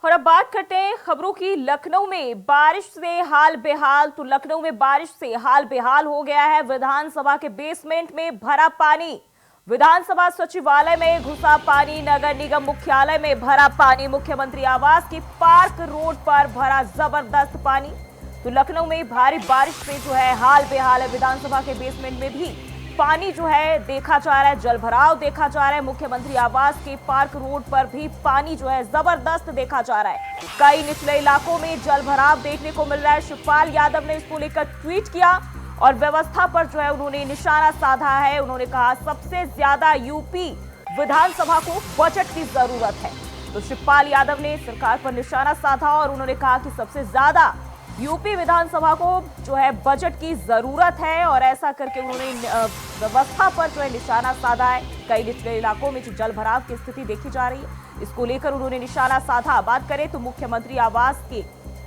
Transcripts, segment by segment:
और अब बात करते हैं खबरों की। लखनऊ में बारिश से हाल बेहाल। तो लखनऊ में बारिश से हाल बेहाल हो गया है। विधानसभा के बेसमेंट में भरा पानी, विधानसभा सचिवालय में घुसा पानी, नगर निगम मुख्यालय में भरा पानी, मुख्यमंत्री आवास के पार्क रोड पर भरा जबरदस्त पानी। तो लखनऊ में भारी बारिश से जो है हाल बेहाल है। विधानसभा के बेसमेंट में भी पानी जो है देखा जा रहा है, जल भराव देखा जा रहा है। मुख्यमंत्री आवास के पार्क रोड पर भी पानी जो है जबरदस्त देखा जा रहा है। कई निचले इलाकों में जल भराव देखने को मिल रहा है। शिवपाल यादव ने इसको लेकर ट्वीट किया और व्यवस्था पर जो है उन्होंने निशाना साधा है। उन्होंने कहा सबसे ज्यादा यूपी विधानसभा को बजट की जरूरत है। तो शिवपाल यादव ने सरकार पर निशाना साधा और उन्होंने कहा कि सबसे ज्यादा यूपी विधानसभा को जो है बजट की जरूरत है और ऐसा करके उन्होंने व्यवस्था पर जो है निशाना साधा है। कई निचले इलाकों में जो जल भराव की स्थिति देखी जा रही है, इसको लेकर उन्होंने निशाना साधा। बात करें तो मुख्यमंत्री आवास के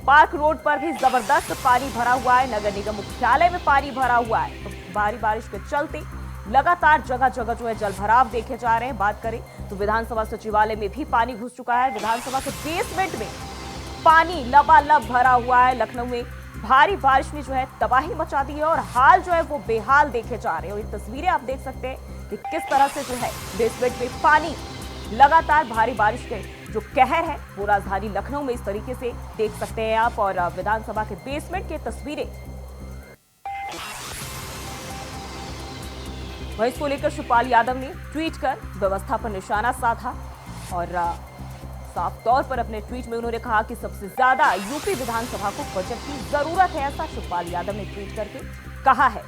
पार्क रोड पर भी जबरदस्त पानी भरा हुआ है। नगर निगम मुख्यालय में पानी भरा हुआ है। तो भारी बारिश के चलते लगातार जगह जगह जो है जल भराव देखे जा रहे हैं। बात करें तो विधानसभा सचिवालय में भी पानी घुस चुका है। विधानसभा के बेसमेंट में पानी लबालब भरा हुआ है। लखनऊ में भारी बारिश ने जो है तबाही मचा दी है और हाल जो है वो बेहाल देखे जा रहे हैं। और ये तस्वीरें आप देख सकते हैं कि किस तरह से जो है बेसमेंट में पानी लगातार भारी बारिश के जो कहर है वो राजधानी लखनऊ में इस तरीके से देख सकते हैं आप। और विधानसभा के बेसमेंट की तस्वीरें, वहीं इसको लेकर शिवपाल यादव ने ट्वीट कर व्यवस्था पर निशाना साधा और साफ तौर पर अपने ट्वीट में उन्होंने कहा कि सबसे ज्यादा यूपी विधानसभा को बजट की जरूरत है। ऐसा शिवपाल यादव ने ट्वीट करके कहा है।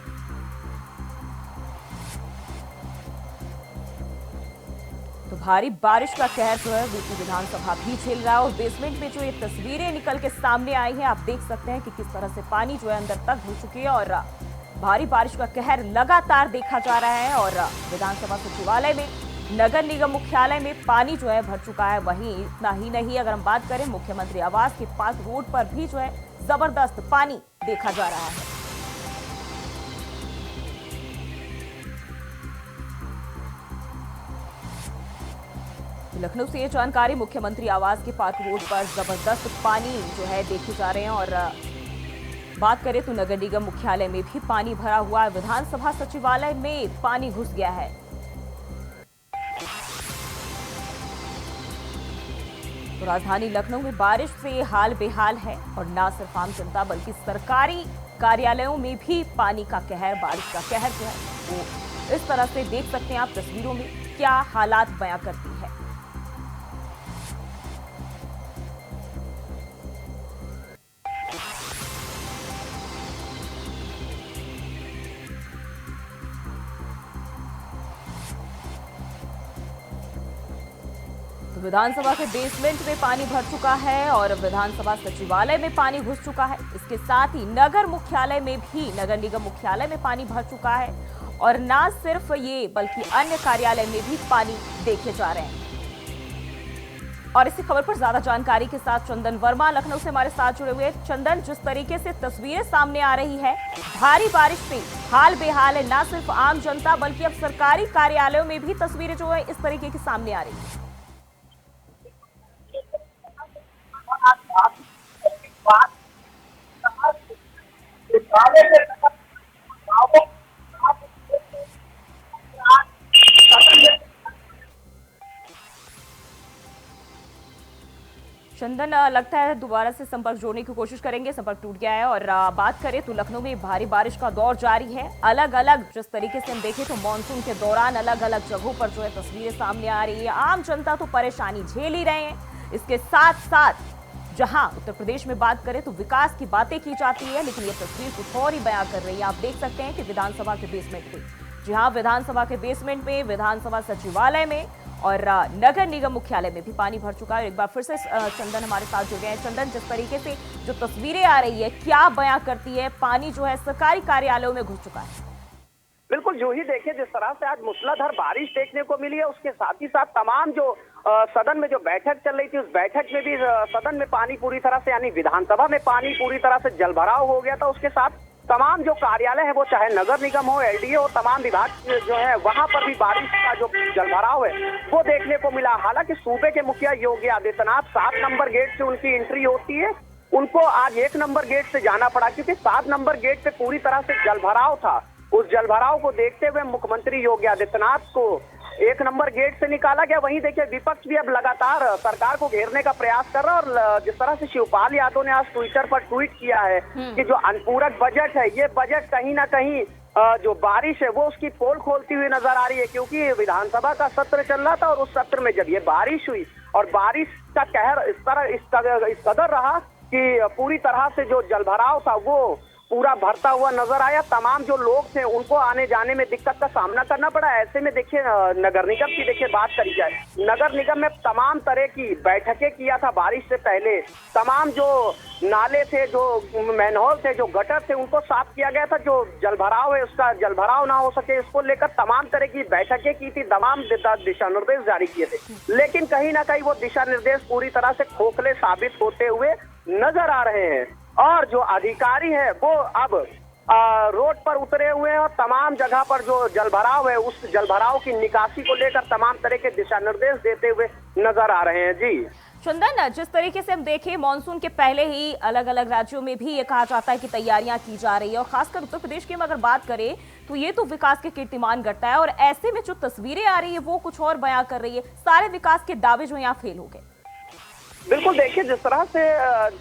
तो भारी बारिश का कहर जो है यूपी विधानसभा भी झेल रहा है और बेसमेंट में जो ये तस्वीरें निकल के सामने आई हैं, आप देख सकते हैं कि किस तरह से पानी जो है अंदर तक घुस चुकी है और भारी बारिश का कहर लगातार देखा जा रहा है। और विधानसभा सचिवालय में, नगर निगम मुख्यालय में पानी जो है भर चुका है। वहीं इतना ही नहीं, अगर हम बात करें मुख्यमंत्री आवास के पार्क रोड पर भी जो है जबरदस्त पानी देखा जा रहा है। लखनऊ से ये जानकारी, मुख्यमंत्री आवास के पार्क रोड पर जबरदस्त पानी जो है देखे जा रहे हैं। और बात करें तो नगर निगम मुख्यालय में भी पानी भरा हुआ है। विधानसभा सचिवालय में पानी घुस गया है। तो राजधानी लखनऊ में बारिश से हाल बेहाल है और न सिर्फ आम जनता बल्कि सरकारी कार्यालयों में भी पानी का कहर, बारिश का कहर जो है वो इस तरह से देख सकते हैं आप तस्वीरों में क्या हालात बयां करती है। विधानसभा के बेसमेंट में पानी भर चुका है और विधानसभा सचिवालय में पानी घुस चुका है। इसके साथ ही नगर मुख्यालय में भी, नगर निगम मुख्यालय में पानी भर चुका है और न सिर्फ ये बल्कि अन्य कार्यालय में भी पानी देखे जा रहे हैं। और इसी खबर पर ज्यादा जानकारी के साथ चंदन वर्मा लखनऊ से हमारे साथ जुड़े हुए। चंदन, जिस तरीके से तस्वीरें सामने आ रही है, भारी बारिश से हाल बेहाल है। न सिर्फ आम जनता बल्कि अब सरकारी कार्यालयों में भी तस्वीरें जो है इस तरीके की सामने आ रही है। चंदन, लगता है दोबारा से संपर्क जोड़ने की कोशिश करेंगे, संपर्क टूट गया है। और बात करें तो लखनऊ में भारी बारिश का दौर जारी है। अलग अलग जिस तरीके से हम देखें तो मानसून के दौरान अलग अलग जगहों पर जो है तस्वीरें सामने आ रही है। आम जनता तो परेशानी झेल ही रहे हैं। इसके साथ साथ जहां उत्तर प्रदेश में बात करें तो विकास की बातें की जाती है, लेकिन ये तस्वीर कुछ और ही बयां कर रही है। आप देख सकते हैं कि विधानसभा के बेसमेंट में, जी हाँ, विधानसभा के बेसमेंट में, विधानसभा सचिवालय में और नगर निगम मुख्यालय में भी पानी भर चुका है। एक बार फिर से चंदन हमारे साथ जुड़ गए हैं। चंदन, जिस तरीके से जो तस्वीरें आ रही है क्या बयां करती है? पानी जो है सरकारी कार्यालयों में घुस चुका है। बिल्कुल, जो ही देखिए जिस तरह से आज मूसलाधार बारिश देखने को मिली है, उसके साथ ही साथ तमाम जो सदन में जो बैठक चल रही थी, उस बैठक में भी सदन में पानी पूरी तरह से, यानी विधानसभा में पानी पूरी तरह से जलभराव हो गया था। उसके साथ तमाम जो कार्यालय है वो चाहे नगर निगम हो, एलडीए हो, तमाम विभाग जो है वहां पर भी बारिश का जो जलभराव है वो देखने को मिला। हालांकि सूबे के मुखिया योगी आदित्यनाथ 7 नंबर गेट से उनकी एंट्री होती है, उनको आज 1 नंबर गेट से जाना पड़ा क्योंकि 7 नंबर गेट पे पूरी तरह से जलभराव था। उस जलभराव को देखते हुए मुख्यमंत्री योगी आदित्यनाथ को 1 नंबर गेट से निकाला गया। वहीं देखिए विपक्ष भी अब लगातार सरकार को घेरने का प्रयास कर रहा है और जिस तरह से शिवपाल यादव ने आज ट्विटर पर ट्वीट किया है कि जो अनुपूरक बजट है, ये बजट कहीं ना कहीं जो बारिश है वो उसकी पोल खोलती हुई नजर आ रही है, क्योंकि विधानसभा का सत्र चल रहा था और उस सत्र में जब ये बारिश हुई और बारिश का कहर इस कदर रहा कि पूरी तरह से जो जलभराव था वो पूरा भरता हुआ नजर आया। तमाम जो लोग थे उनको आने जाने में दिक्कत का सामना करना पड़ा। ऐसे में देखिए नगर निगम की देखिए बात करी जाए, नगर निगम में तमाम तरह की बैठकें किया था बारिश से पहले। तमाम जो नाले थे, जो मैनहोल थे, जो गटर थे, उनको साफ किया गया था। जो जलभराव है उसका जलभराव ना हो सके इसको लेकर तमाम तरह की बैठकें की थी, तमाम दिशा निर्देश जारी किए थे। लेकिन कहीं ना कहीं वो दिशा निर्देश पूरी तरह से खोखले साबित होते हुए नजर आ रहे हैं और जो अधिकारी है वो अब रोड पर उतरे हुए हैं और तमाम जगह पर जो जलभराव है उस जलभराव की निकासी को लेकर तमाम तरह के दिशा निर्देश देते हुए नजर आ रहे हैं। जी चंदन, जिस तरीके से हम देखें मानसून के पहले ही अलग अलग राज्यों में भी ये कहा जाता है कि तैयारियां की जा रही है और खासकर उत्तर प्रदेश की हम अगर बात करें तो ये तो विकास के कीर्तिमान गढ़ता है और ऐसे में जो तस्वीरें आ रही है वो कुछ और बयां कर रही है। सारे विकास के दावे जो यहाँ फेल हो गए। बिल्कुल, देखिए जिस तरह से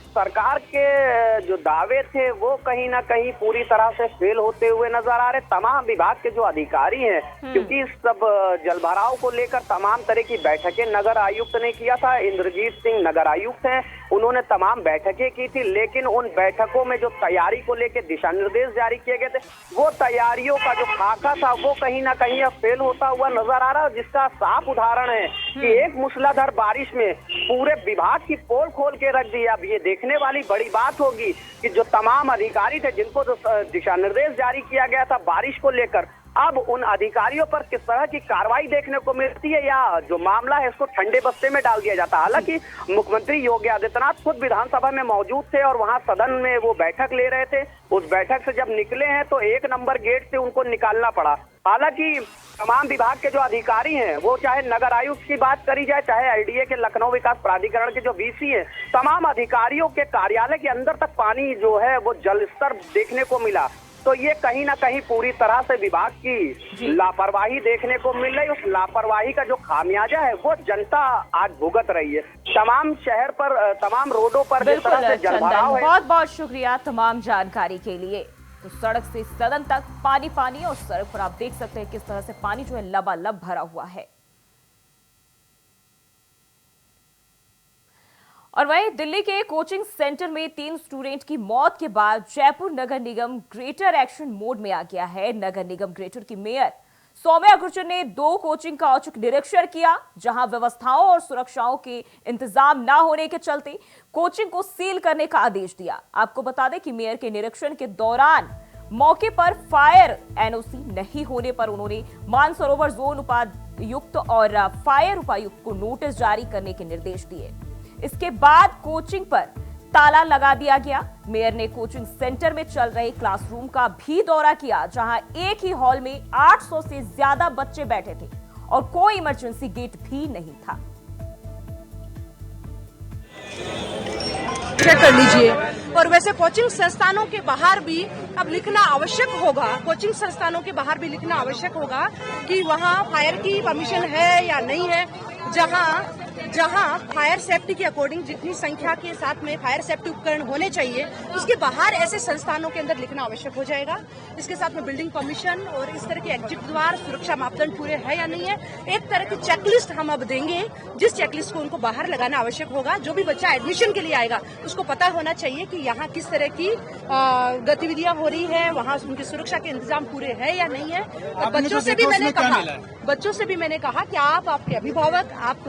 सरकार के जो दावे थे वो कहीं ना कहीं पूरी तरह से फेल होते हुए नजर आ रहे। तमाम विभाग के जो अधिकारी हैं, क्योंकि इस सब जलभराव को लेकर तमाम तरह की बैठकें नगर आयुक्त ने किया था। इंद्रजीत सिंह नगर आयुक्त हैं, उन्होंने तमाम बैठकें की थी, लेकिन उन बैठकों में जो तैयारी को लेकर दिशा निर्देश जारी किए गए थे वो तैयारियों का जो खाका था वो कहीं ना कहीं अब फेल होता हुआ नजर आ रहा है, जिसका साफ उदाहरण है कि एक मूसलाधार बारिश में पूरे विभाग की पोल खोल के रख दी। अब ये देखने वाली बड़ी बात होगी कि जो तमाम अधिकारी थे जिनको दिशा निर्देश जारी किया गया था बारिश को लेकर, अब उन अधिकारियों पर किस तरह की कार्रवाई देखने को मिलती है या जो मामला है इसको ठंडे बस्ते में डाल दिया जाता है। हालांकि मुख्यमंत्री योगी आदित्यनाथ खुद विधानसभा में मौजूद थे और वहां सदन में वो बैठक ले रहे थे। उस बैठक से जब निकले हैं तो 1 नंबर गेट से उनको निकालना पड़ा। हालांकि तमाम विभाग के जो अधिकारी हैं वो चाहे नगर आयुक्त की बात करी जाए, चाहे एलडीए के लखनऊ विकास प्राधिकरण के जो वीसी हैं, तमाम अधिकारियों के कार्यालय के अंदर तक पानी जो है वो जल स्तर देखने को मिला। तो ये कहीं ना कहीं पूरी तरह से विभाग की लापरवाही देखने को मिल रही। उस लापरवाही का जो खामियाजा है वो जनता आज भुगत रही है। तमाम शहर पर, तमाम रोडों पर जिस तरह से जलभराव है। बहुत बहुत शुक्रिया तमाम जानकारी के लिए। तो सड़क से सदन तक पानी पानी और सड़क पर आप देख सकते हैं किस तरह से पानी जो है लबालब भरा हुआ है। और वहीं दिल्ली के कोचिंग सेंटर में 3 स्टूडेंट की मौत के बाद जयपुर नगर निगम ग्रेटर एक्शन मोड में आ गया है। नगर निगम ग्रेटर की मेयर सौम्या गुर्जर ने 2 कोचिंग का औचक निरीक्षण किया, जहां व्यवस्थाओं और सुरक्षाओं के इंतजाम न होने के चलते कोचिंग को सील करने का आदेश दिया। आपको बता दें कि मेयर के निरीक्षण के दौरान मौके पर फायर एनओसी नहीं होने पर उन्होंने मानसरोवर जोन उपायुक्त और फायर उपायुक्त को नोटिस जारी करने के निर्देश दिए। इसके बाद कोचिंग पर ताला लगा दिया गया। मेयर ने कोचिंग सेंटर में चल रहे क्लासरूम का भी दौरा किया, जहां एक ही हॉल में 800 से ज्यादा बच्चे बैठे थे और कोई इमरजेंसी गेट भी नहीं था। चेक कर लीजिए। और वैसे कोचिंग संस्थानों के बाहर भी अब लिखना आवश्यक होगा, कोचिंग संस्थानों के बाहर भी लिखना आवश्यक होगा कि वहाँ फायर की परमिशन है या नहीं है। जहाँ फायर सेफ्टी के अकॉर्डिंग जितनी संख्या के साथ में फायर सेफ्टी उपकरण होने चाहिए, उसके बाहर ऐसे संस्थानों के अंदर लिखना आवश्यक हो जाएगा। इसके साथ में बिल्डिंग परमिशन और इस तरह के एग्जिट द्वार, सुरक्षा मापदंड पूरे है या नहीं है, एक तरह की चेकलिस्ट हम अब देंगे, जिस चेकलिस्ट को उनको बाहर लगाना आवश्यक होगा। जो भी बच्चा एडमिशन के लिए आएगा उसको पता होना चाहिए कि यहाँ किस तरह की गतिविधियां हो रही है, वहाँ उनकी सुरक्षा के इंतजाम पूरे है या नहीं है। बच्चों से भी मैंने कहा कि आप, आपके अभिभावक, आप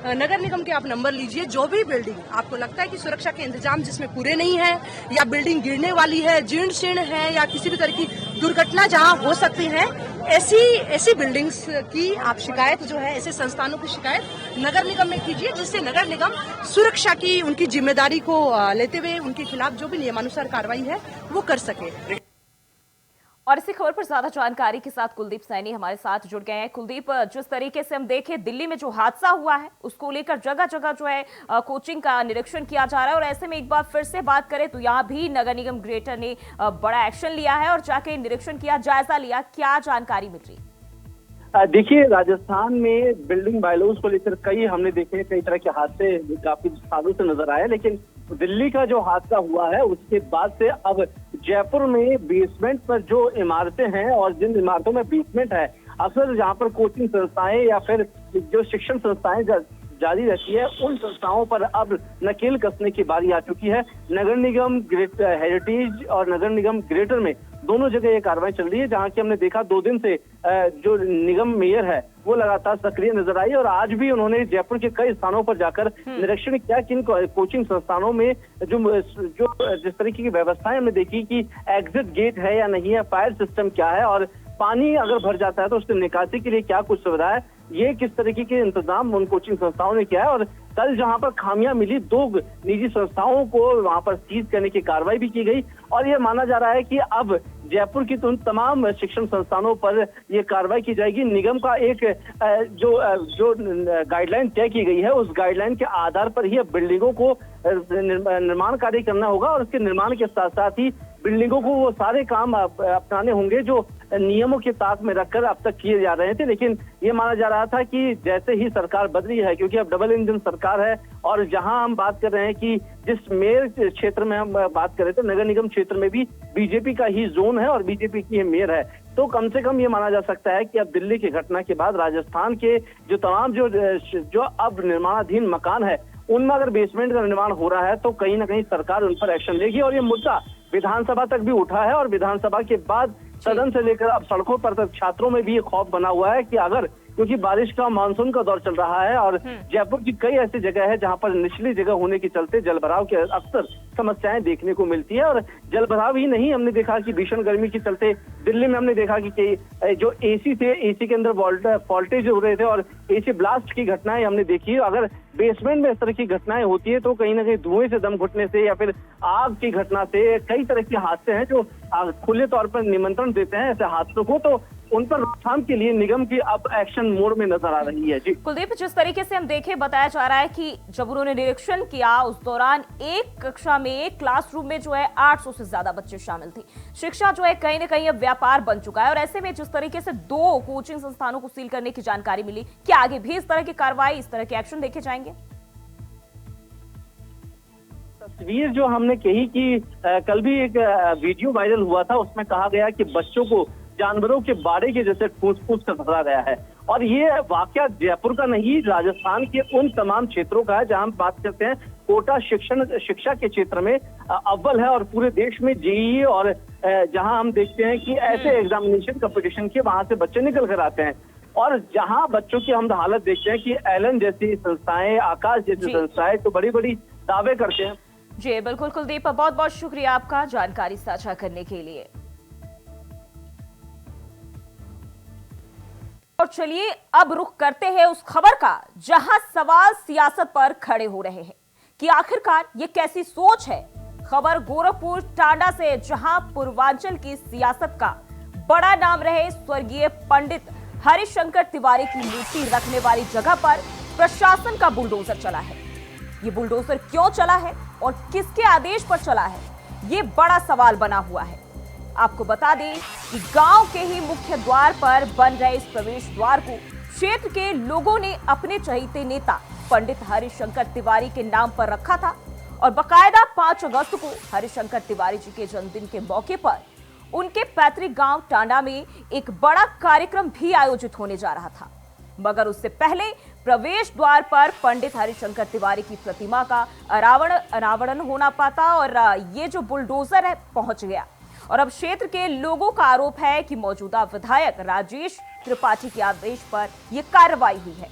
नगर निगम के आप नंबर लीजिए। जो भी बिल्डिंग आपको लगता है कि सुरक्षा के इंतजाम जिसमें पूरे नहीं है या बिल्डिंग गिरने वाली है, जीर्ण शीर्ण है या किसी भी तरह की दुर्घटना जहां हो सकती है, ऐसी बिल्डिंग्स की आप शिकायत जो है, ऐसे संस्थानों की शिकायत नगर निगम में कीजिए, जिससे नगर निगम सुरक्षा की उनकी जिम्मेदारी को लेते हुए उनके खिलाफ जो भी नियमानुसार कार्रवाई है वो कर सके। और इसी खबर पर ज्यादा जानकारी के साथ कुलदीप सैनी हमारे साथ जुड़ गए हैं। कुलदीप, जिस तरीके से हम देखें दिल्ली में जो हादसा हुआ है उसको लेकर जगह जगह जो है कोचिंग का निरीक्षण किया जा रहा है, और ऐसे में एक बार फिर से बात करें तो यहाँ भी नगर निगम ग्रेटर ने बड़ा एक्शन लिया है और जाके निरीक्षण किया, जायजा लिया। क्या जानकारी मिल रही है? देखिए, राजस्थान में बिल्डिंग बायलॉज को लेकर हमने देखे कई तरह के हादसे काफी सालों से नजर आए, लेकिन दिल्ली का जो हादसा हुआ है उसके बाद से अब जयपुर में बेसमेंट पर जो इमारतें हैं और जिन इमारतों में बेसमेंट है, अक्सर जहाँ पर कोचिंग संस्थाएं या फिर जो शिक्षण संस्थाएं जारी रहती है, उन संस्थाओं पर अब नकेल कसने की बारी आ चुकी है। नगर निगम हेरिटेज और नगर निगम ग्रेटर में दोनों जगह ये कार्रवाई चल रही है, जहां की हमने देखा 2 दिन से जो निगम मेयर है वो लगातार सक्रिय नजर आई, और आज भी उन्होंने जयपुर के कई स्थानों पर जाकर निरीक्षण किया कि इन कोचिंग संस्थानों में जो जिस तरीके की व्यवस्थाएं हमने देखी कि एग्जिट गेट है या नहीं है, फायर सिस्टम क्या है, और पानी अगर भर जाता है तो उसके निकासी के लिए क्या कुछ सुविधा है, ये किस तरीके के इंतजाम उन कोचिंग संस्थाओं ने किया है। और कल जहां पर खामियां मिली 2 निजी संस्थाओं को वहां पर सीज करने की कार्रवाई भी की गई, और ये माना जा रहा है कि अब जयपुर की तो तमाम शिक्षण संस्थानों पर ये कार्रवाई की जाएगी। निगम का एक जो गाइडलाइन तय की गई है, उस गाइडलाइन के आधार पर ही अब बिल्डिंगों को निर्माण कार्य करना होगा, और उसके निर्माण के साथ साथ ही बिल्डिंगों को वो सारे काम अपनाने होंगे जो नियमों के ताक में रखकर अब तक किए जा रहे थे। लेकिन ये माना जा रहा था कि जैसे ही सरकार बदली है, क्योंकि अब डबल इंजन सरकार है, और जहां हम बात कर रहे हैं कि जिस मेयर क्षेत्र में हम बात कर रहे थे, नगर निगम क्षेत्र में भी बीजेपी का ही जोन है और बीजेपी की मेयर है, तो कम से कम ये माना जा सकता है कि अब दिल्ली की घटना के बाद राजस्थान के जो तमाम जो अब निर्माणाधीन मकान है, उनमें अगर बेसमेंट का निर्माण हो रहा है तो कहीं ना कहीं सरकार उन पर एक्शन लेगी। और ये मुद्दा विधानसभा तक भी उठा है, और विधानसभा के बाद सदन से लेकर अब सड़कों पर तक छात्रों में भी ये खौफ बना हुआ है कि अगर, क्योंकि बारिश का मानसून का दौर चल रहा है और जयपुर की कई ऐसी जगह है जहां पर निचली जगह होने के चलते जलभराव के अक्सर समस्याएं देखने को मिलती है। और जलभराव ही नहीं, हमने देखा कि भीषण गर्मी के चलते दिल्ली में हमने देखा कि जो एसी थे, एसी के अंदर वोल्टेज हो रहे थे और एसी ब्लास्ट की घटनाएं हमने देखी। अगर बेसमेंट में इस तरह की घटनाएं होती है तो कहीं ना कहीं धुएं से दम घुटने से या फिर आग की घटना से कई तरह के हादसे हैं जो खुले तौर पर निमंत्रण देते हैं ऐसे हादसों को, तो उन पर रोकथाम के लिए निगम की अब एक्शन मोड में नजर आ रही है। जी कुलदीप, जिस तरीके से हम देखें, बताया जा रहा है कि जब उन्होंने निरीक्षण किया उस दौरान एक कक्षा में, एक क्लासरूम में जो है 800 से ज्यादा बच्चे शामिल थे। शिक्षा जो है कहीं ना कहीं अब व्यापार बन चुका है, और ऐसे में जिस तरीके से 2 कोचिंग संस्थानों को सील करने की जानकारी मिली, क्या आगे भी इस तरह की कार्रवाई, इस तरह के एक्शन देखे जाएंगे? तस्वीर जो हमने कही कि कल भी एक वीडियो वायरल हुआ था, उसमें कहा गया कि बच्चों को जानवरों के बाड़े के जैसे ठूस कर भरा गया है, और ये वाकया जयपुर का नहीं, राजस्थान के उन तमाम क्षेत्रों का है जहां हम बात करते हैं कोटा शिक्षा के क्षेत्र में अव्वल है, और पूरे देश में जेईई और जहां हम देखते हैं कि ऐसे एग्जामिनेशन कंपटीशन के वहां से बच्चे निकल कर आते हैं, और जहां बच्चों की हम हालत देखते हैं कि एलन जैसी संस्थाएं, आकाश जैसी संस्थाएं तो बड़ी बड़ी दावे करते हैं। जी बिल्कुल कुलदीप, बहुत बहुत शुक्रिया आपका जानकारी साझा करने के लिए। और चलिए अब रुख करते हैं उस खबर का जहां सवाल सियासत पर खड़े हो रहे हैं कि आखिरकार ये कैसी सोच है। खबर गोरखपुर टांडा से, जहां पूर्वांचल की सियासत का बड़ा नाम रहे स्वर्गीय पंडित हरिशंकर तिवारी की मूर्ति रखने वाली जगह पर प्रशासन का बुलडोजर चला है। ये बुलडोजर क्यों चला है और किसके आदेश पर चला है, ये बड़ा सवाल बना हुआ है। आपको बता दें कि गांव के ही मुख्य द्वार पर बन रहे इस प्रवेश द्वार को क्षेत्र के लोगों ने अपने चहेते नेता पंडित हरिशंकर तिवारी के नाम पर रखा था, और बकायदा 5 अगस्त को हरिशंकर तिवारी जी के जन्मदिन के मौके पर उनके पैतृक गांव टांडा में एक बड़ा कार्यक्रम भी आयोजित होने जा रहा था। मगर उससे पहले प्रवेश द्वार पर पंडित हरिशंकर तिवारी की प्रतिमा का अनावरण होना पाता, और ये जो बुलडोजर है पहुंच गया। और अब क्षेत्र के लोगों का आरोप है कि मौजूदा विधायक राजेश त्रिपाठी के आदेश पर यह कार्रवाई हुई है।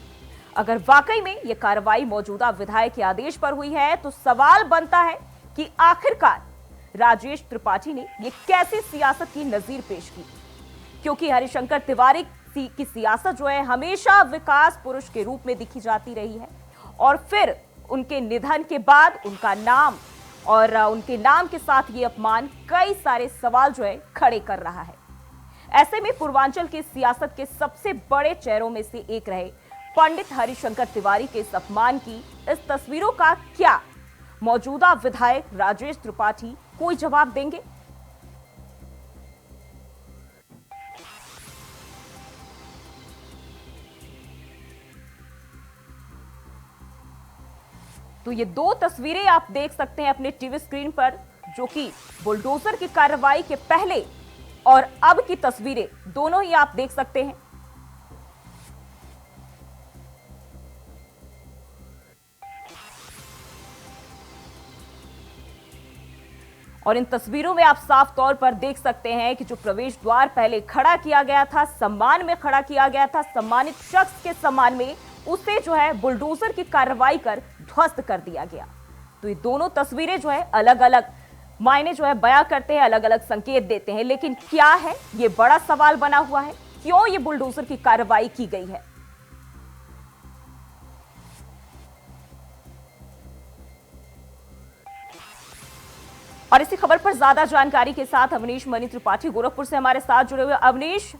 अगर वाकई में यह कार्रवाई मौजूदा विधायक के आदेश पर हुई है तो सवाल बनता है कि आखिरकार राजेश त्रिपाठी ने यह कैसी सियासत की नजीर पेश की, क्योंकि हरिशंकर तिवारी की सियासत जो है हमेशा विकास पुरुष के रूप में दिखी जाती रही है, और फिर उनके निधन के बाद उनका नाम और उनके नाम के साथ ये अपमान कई सारे सवाल जो है खड़े कर रहा है। ऐसे में पूर्वांचल की सियासत के सबसे बड़े चेहरों में से एक रहे पंडित हरिशंकर तिवारी के इस अपमान की इस तस्वीरों का क्या मौजूदा विधायक राजेश त्रिपाठी कोई जवाब देंगे? तो ये दो तस्वीरें आप देख सकते हैं अपने टीवी स्क्रीन पर, जो कि बुलडोजर की कार्रवाई के पहले और अब की तस्वीरें दोनों ही आप देख सकते हैं। और इन तस्वीरों में आप साफ तौर पर देख सकते हैं कि जो प्रवेश द्वार पहले खड़ा किया गया था, सम्मान में खड़ा किया गया था, सम्मानित शख्स के सम्मान में, उसे जो है बुलडोजर की कार्रवाई कर ध्वस्त कर दिया गया। तो ये दोनों तस्वीरें जो है अलग अलग मायने जो है बयां करते हैं, अलग अलग संकेत देते हैं। लेकिन क्या है, ये बड़ा सवाल बना हुआ है, क्यों ये बुलडोजर की कार्रवाई की गई है? और इसी खबर पर ज्यादा जानकारी के साथ अवनीश मणि त्रिपाठी गोरखपुर से हमारे साथ जुड़े हुए। अवनीश,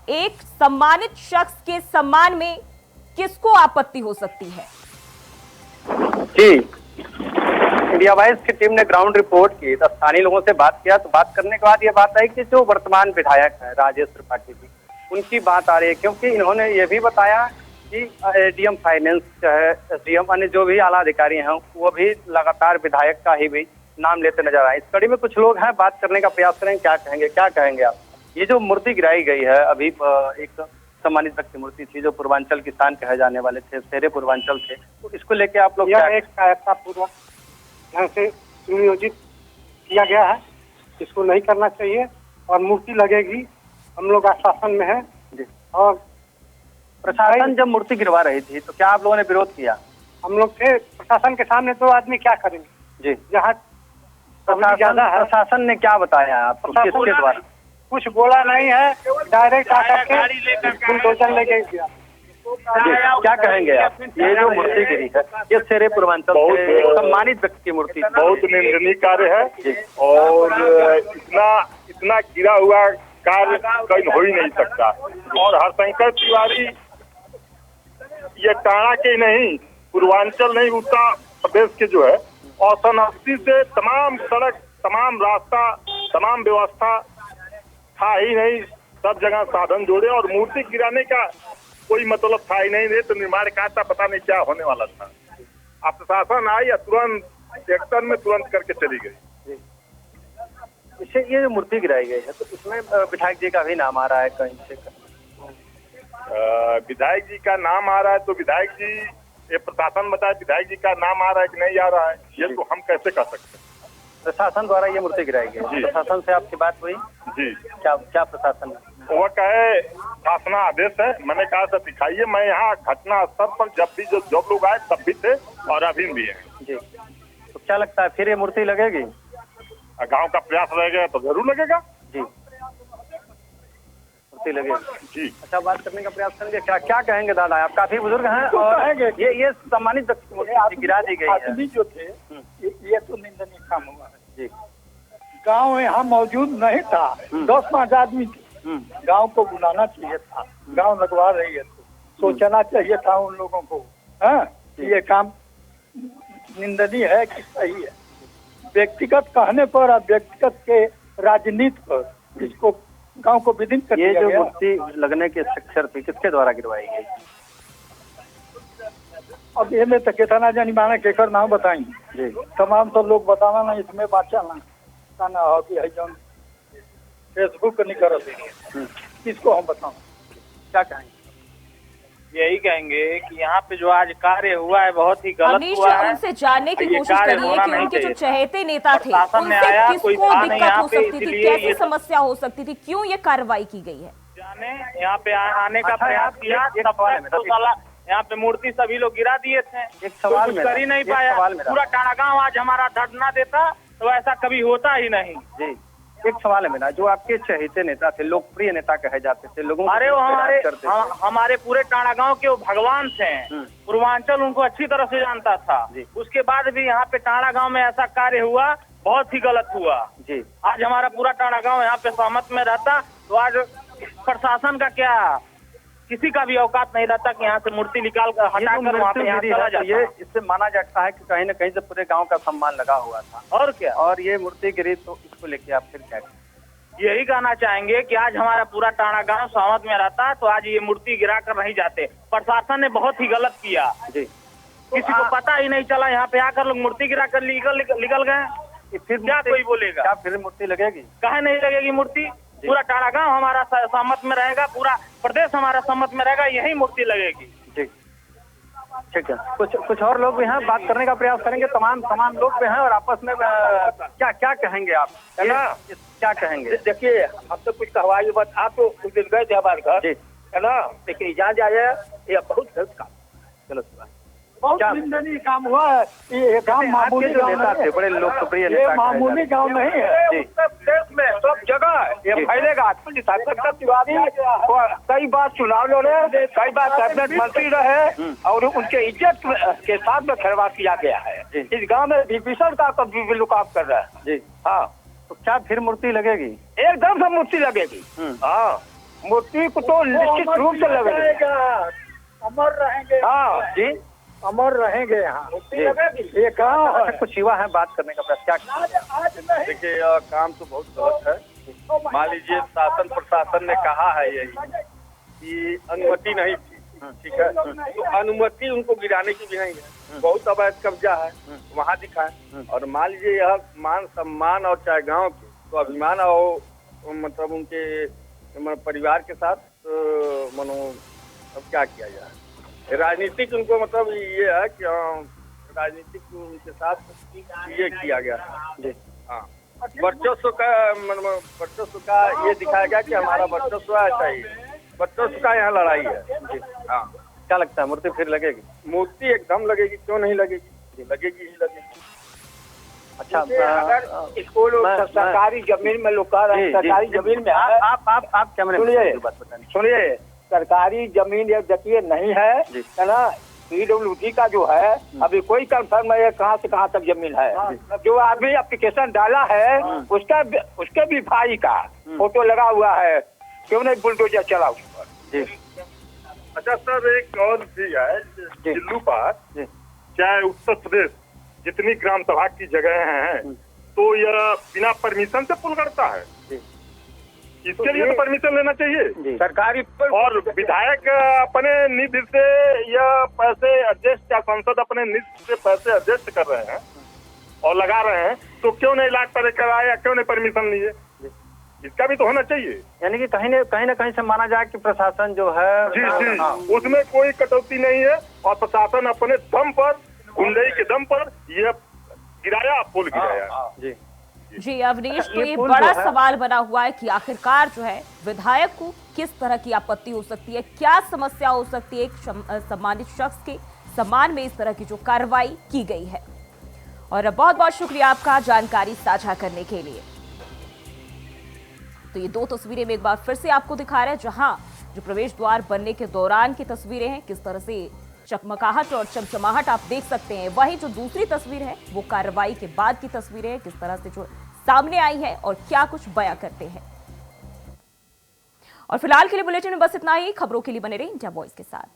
एक सम्मानित शख्स के सम्मान में किसको आपत्ति हो सकती है? जी, इंडिया वाइज की टीम ने ग्राउंड रिपोर्ट की, तो स्थानीय लोगों से बात किया, तो बात करने के बाद ये बात आई कि जो वर्तमान विधायक है राजेश त्रिपाठी जी, उनकी बात आ रही है, क्योंकि इन्होंने ये भी बताया कि एडीएम फाइनेंस चाहे एसडीएम अन्य जो भी आला अधिकारी हैं वो भी लगातार विधायक का ही भी नाम लेते नजर आए। इस कड़ी में कुछ लोग हैं, बात करने का प्रयास करेंगे। क्या कहेंगे आप? ये जो मूर्ति गिराई गई है अभी, एक सम्मानित व्यक्ति मूर्ति थी जो पूर्वांचल किसान कहे जाने वाले थे, शेरे पूर्वांचल थे, तो इसको लेके आप लोग एक कायरतापूर्वक ढंग से सुनियोजित किया गया है, इसको नहीं करना चाहिए और मूर्ति लगेगी। हम लोग आश्वासन में है। और प्रशासन जब मूर्ति गिरवा रही थी तो क्या आप लोगों ने विरोध किया? हम लोग थे प्रशासन के सामने, दो आदमी क्या करेंगे जी। जहाँ ज्यादा है। प्रशासन ने क्या बताया आपको, किसके द्वारा? कुछ बोला नहीं है, डायरेक्ट आकर के बुलडोजर लेके गया। क्या कहेंगे आप? ये जो मूर्ति गिरी है ये शेरे पूर्वांचल से सम्मानित व्यक्ति की मूर्ति बहुत निंदनीय कार्य है और इतना गिरा हुआ कार्य कहीं हो ही नहीं सकता। और हरिशंकर तिवारी ये टाणा के नहीं, पूर्वांचल नहीं, उत्तर प्रदेश के जो है औसन 80 से तमाम सड़क, तमाम रास्ता, तमाम व्यवस्था था ही नहीं, सब जगह साधन जोड़े और मूर्ति गिराने का कोई मतलब था ही नहीं। तो निर्माण कार्य था, पता नहीं क्या होने वाला था। अब प्रशासन आई या तुरंत एक्शन में तुरंत करके चली गई। इसे ये जो मूर्ति गिराई गई है तो इसमें विधायक जी का भी नाम आ रहा है कहीं से? विधायक जी का नाम आ रहा है तो विधायक जी, ये प्रशासन बताए विधायक जी का नाम आ रहा है कि नहीं आ रहा है, ये तो हम कैसे कह सकते हैं। प्रशासन द्वारा ये मूर्ति गिराई गई, प्रशासन से आपकी बात हुई? जी। क्या प्रशासन? वो कहे शासना आदेश है, मैंने कहा सर दिखाइए। मैं यहाँ घटना स्थल पर जब भी जो लोग आए तब भी थे और अभी भी हैं। जी, तो क्या लगता है फिर ये मूर्ति लगेगी? गांव का प्रयास रहेगा तो जरूर लगेगा जी, मूर्ति लगेगी जी। अच्छा, बात करने का प्रयास करेंगे। क्या कहेंगे दादा, आप काफी बुजुर्ग हैं और ये सम्मानित मूर्ति गिरा दी गई है। जो थे ये तो निंदनीय काम हुआ है जी। गांव यहाँ मौजूद नहीं था, 10-5 आदमी थे। गांव को बुलाना चाहिए था, गांव लगवा रही है तो सोचना चाहिए था उन लोगों को। हाँ, ये काम निंदनीय है कि सही है? व्यक्तिगत कहने पर और व्यक्तिगत के राजनीति पर इसको गांव को विदिन कर दिया गया। ये जो मूर्ति लगने के स्ट्रक्चर थी किसके द्वारा गिरवाई गई? अब ये में तो कितना जानी माना केकर नाम बताएंगे जी, तमाम तो लोग बताना ना, इसमें बात चलना ना हो कि है जो फेसबुक नहीं कर किसको हम बताऊं। क्या कहेंगे? यही कहेंगे कि यहाँ पे जो आज कार्य हुआ है बहुत ही गलत हुआ है। उनसे जानने की कोशिश करिए कि उनके जो चहेते नेता थे उनसे किसको दिक्कत हो सकती थी, कैसी समस्या हो सकती थी, क्यों ये कार्रवाई की गई है? जाने यहाँ पे आने का प्रयास किया, यहाँ पे मूर्ति सभी लोग गिरा दिए थे, एक सवाल कुछ कर ही नहीं पाया। पूरा टाणा गाँव आज हमारा धरना देता तो ऐसा कभी होता ही नहीं जी। एक सवाल है मेरा, जो आपके चहेते नेता थे, लोकप्रिय नेता कहे जाते थे, लोगों अरे वो हमारे पूरे टाणा गांव के वो भगवान थे। पूर्वांचल उनको अच्छी तरह से जानता था। उसके बाद भी यहाँ पे टाणा गांव में ऐसा कार्य हुआ, बहुत ही गलत हुआ जी। आज हमारा पूरा टाणा गांव यहाँ पे सहमत में रहता तो आज प्रशासन का क्या, किसी का भी औकात नहीं रहता कि यहाँ से मूर्ति निकाल कर हटाकर वहाँ पे यहाँ चला जाता। ये इससे माना जाता है कि कहीं न कहीं से पूरे गांव का सम्मान लगा हुआ था। और क्या, और ये मूर्ति गिरी तो इसको लेके आप फिर क्या कहें? यही कहना चाहेंगे कि आज हमारा पूरा टाणा गांव सहमत में रहता तो आज ये मूर्ति गिरा कर नहीं जाते। प्रशासन ने बहुत ही गलत किया जी। किसी को पता ही नहीं चला, यहाँ पे आकर लोग मूर्ति गिरा कर निकल गए। फिर क्या कोई बोलेगा? क्या फिर मूर्ति लगेगी? काहे नहीं लगेगी मूर्ति? पूरा टाणा गांव हमारा सहमत में रहेगा, पूरा प्रदेश हमारा सहमत में रहेगा, यही मूर्ति लगेगी। जी ठीक है। कुछ और लोग भी हैं, बात करने का प्रयास करेंगे। तमाम लोग भी हैं और आपस में क्या कहेंगे आप, है ना? क्या कहेंगे? देखिए, हम तो कुछ कहवाई बात, आप तो कुछ दिन गए थे हमारे घर, है ना, लेकिन यहाँ जाए ये बहुत गलत काम, गलत बात। बहुत निंदनीय काम हुआ है। ये काम मामूली जो नेता थे, बड़े लोकप्रिय ये नेता, मामूली गांव नहीं है। उत्तर प्रदेश में सब जगह ये फैलेगा। तिवारी कई बार चुनाव लड़े, कई बार कैबिनेट मंत्री रहे और उनके इज्जत के साथ में खिलवाड़ किया गया है। इस गांव में विभीषण का कभी लुकाव कर रहा है जी। हाँ, तो क्या फिर मूर्ति लगेगी? एकदम से मूर्ति लगेगी। हाँ, मूर्ति को तो निश्चित रूप से लगेगा। अमर रहेंगे। हाँ जी, अमर रहेंगे यहाँ। ये गाँव कुछ युवा है, बात करने का प्रयास क्या? देखिए, यह काम तो बहुत गलत है। मान लीजिए शासन प्रशासन ने कहा है यही कि अनुमति नहीं थी, ठीक है, तो अनुमति उनको गिराने की भी नहीं है। बहुत अवैध कब्जा है वहाँ दिखाए। और मान लीजिए यह मान सम्मान और चाहे गाँव के तो अभिमान और मतलब उनके परिवार के साथ अब क्या किया जाए। राजनीतिक उनको मतलब ये है कि राजनीतिक उनके साथ ये किया गया जी। हाँ, वर्चस्व का ये दिखाया गया कि हमारा वर्चस्व ऐसा ही, वर्चस्व का यहाँ लड़ाई है जी। हाँ, क्या लगता है मूर्ति फिर लगेगी? मूर्ति एकदम लगेगी, क्यों नहीं लगेगी? लगेगी ही लगेगी। अच्छा, अगर इसको सरकारी जमीन में लोग कह रहे हैं, सरकारी जमीन में आप कैमरे सुनिए, सरकारी जमीन ये देखिए नहीं है ना। PWD का जो है अभी कोई कंफर्म है कहाँ से कहाँ तक जमीन है। जो आदमी एप्लीकेशन डाला है उसके भी भाई का फोटो लगा हुआ है, क्यों नहीं बुलडोजर चला उस पर। अच्छा सर, एक और भी है जिल्लू पास, चाहे उत्तर प्रदेश जितनी ग्राम सभा की जगह हैं तो यह बिना परमिशन से पुल करता है। इसके लिए तो परमिशन लेना चाहिए सरकारी। और विधायक अपने निधि से या पैसे एडजस्ट, या सांसद अपने निधि से पैसे एडजस्ट कर रहे हैं और लगा रहे हैं, तो क्यों नहीं लाख पर कराया, क्यों नहीं परमिशन लिए? इसका भी तो होना चाहिए। यानी कि कहीं न कहीं से माना जाए कि प्रशासन जो है जी, उसमें कोई कटौती नहीं है और प्रशासन अपने दम पर, गुंडई के दम पर यह गिराया, पुल गिराया जी। अवनीश, तो ये बड़ा सवाल बना हुआ है कि आखिरकार जो है विधायक को किस तरह की आपत्ति हो सकती है, क्या समस्या हो सकती है एक सम्मानित शख्स के सम्मान में इस तरह की जो कार्रवाई की गई है। और बहुत बहुत शुक्रिया आपका जानकारी साझा करने के लिए। तो ये दो तस्वीरें में एक बार फिर से आपको दिखा रहे हैं, जहां जो प्रवेश द्वार बनने के दौरान की तस्वीरें हैं, किस तरह से चकमकाहट और चमचमाहट आप देख सकते हैं। वहीं जो दूसरी तस्वीर है वो कार्रवाई के बाद की तस्वीरें हैं, किस तरह से जो सामने आई है और क्या कुछ बयां करते हैं। और फिलहाल के लिए बुलेटिन में बस इतना ही। खबरों के लिए बने रहिए इंडिया वॉइस के साथ।